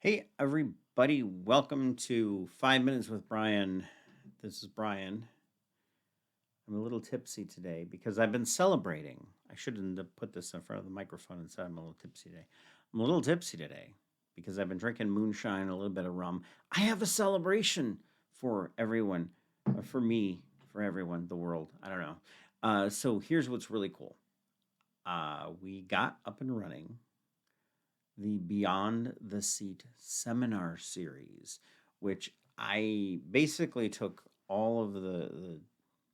Hey, everybody, welcome to 5 Minutes with Bryan. This is Bryan. I'm a little tipsy today because I've been celebrating. I shouldn't have put this in front of the microphone and said I'm a little tipsy today. I'm a little tipsy today because I've been drinking moonshine, a little bit of rum. I have a celebration for everyone, for me, for everyone, the world. I don't know. So here's what's really cool. We got up and running the Beyond the Seat seminar series, which I basically took all of the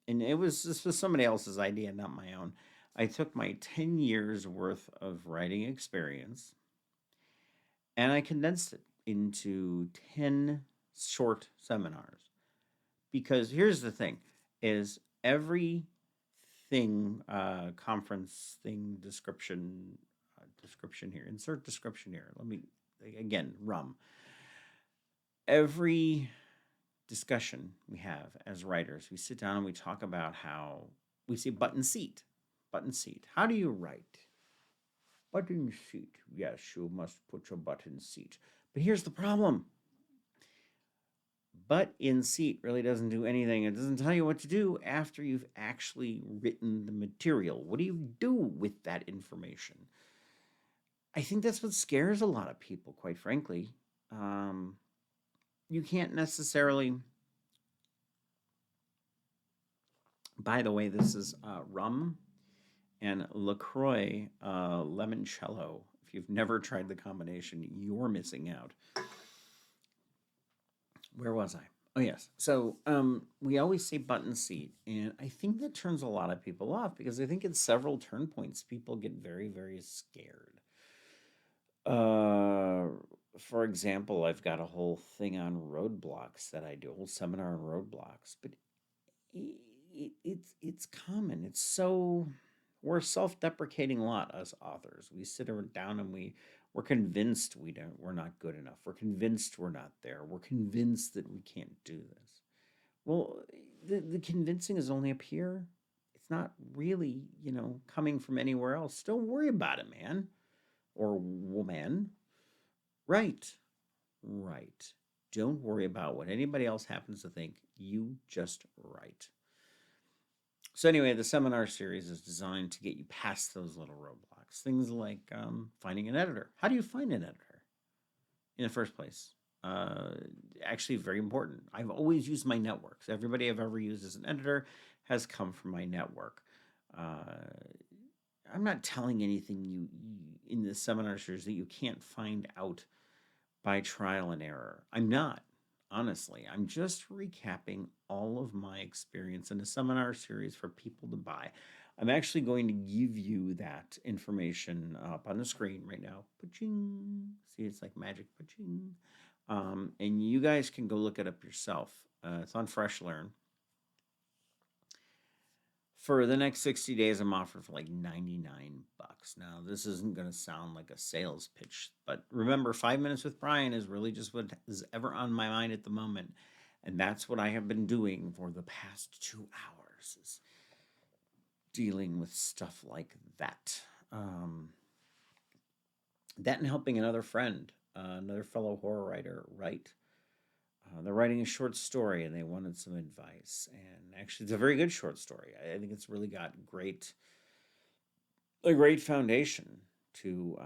and this was somebody else's idea, not my own. I took my 10 years worth of writing experience and I condensed it into 10 short seminars. Because here's the thing is every thing conference thing description here. Insert description here. Let me again rum. Every discussion we have as writers, we sit down and we talk about how we say button seat. Button seat. How do you write? Button seat. Yes, you must put your button seat. But here's the problem. But in seat really doesn't do anything. It doesn't tell you what to do after you've actually written the material. What do you do with that information? I think that's what scares a lot of people, quite frankly. Um, you can't necessarily. By the way, this is rum and LaCroix limoncello. If you've never tried the combination, you're missing out. Where was I? Oh, yes. So we always say button seat, and I think that turns a lot of people off because I think at several turn points, people get very, very scared. Uh, for example, I've got a whole thing on roadblocks that I do, a whole seminar on roadblocks, but it's common. It's so we're a self-deprecating lot, us authors. We sit down and we're convinced we're not good enough. We're convinced we're not there. We're convinced that we can't do this. Well, the convincing is only up here. It's not really, coming from anywhere else. Don't worry about it, man or woman. Right. Right. Don't worry about what anybody else happens to think. You just write. So anyway, the seminar series is designed to get you past those little roadblocks. Things like finding an editor. How do you find an editor in the first place? Uh, Actually, very important. I've always used my networks. Everybody I've ever used as an editor has come from my network. I'm not telling anything you in the seminar series that you can't find out by trial and error. I'm not, honestly. I'm just recapping all of my experience in a seminar series for people to buy. I'm actually going to give you that information up on the screen right now. Paching. See, it's like magic. Paching. And you guys can go look it up yourself. It's on Fresh Learn. For the next 60 days, I'm offered for like 99 bucks. Now, this isn't going to sound like a sales pitch, but remember, 5 Minutes with Bryan is really just what is ever on my mind at the moment. And that's what I have been doing for the past 2 hours, is dealing with stuff like that. That and helping another friend, another fellow horror writer, write. They're writing a short story and they wanted some advice. And actually, it's a very good short story. I think it's really got a great foundation to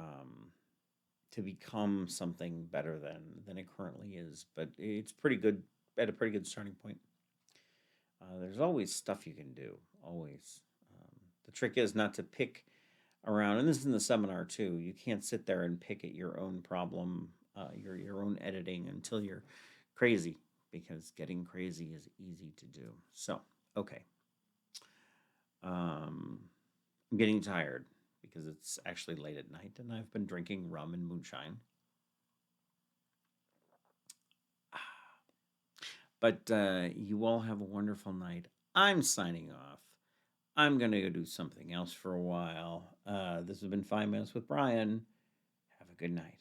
become something better than it currently is. But it's pretty good at a pretty good starting point. There's always stuff you can do. Always. The trick is not to pick around, and this is in the seminar too. You can't sit there and pick at your own problem, your own editing until you're crazy, because getting crazy is easy to do. So, okay. Um, I'm getting tired because it's actually late at night and I've been drinking rum and moonshine. But you all have a wonderful night. I'm signing off. I'm going to go do something else for a while. This has been 5 Minutes with Bryan. Have a good night.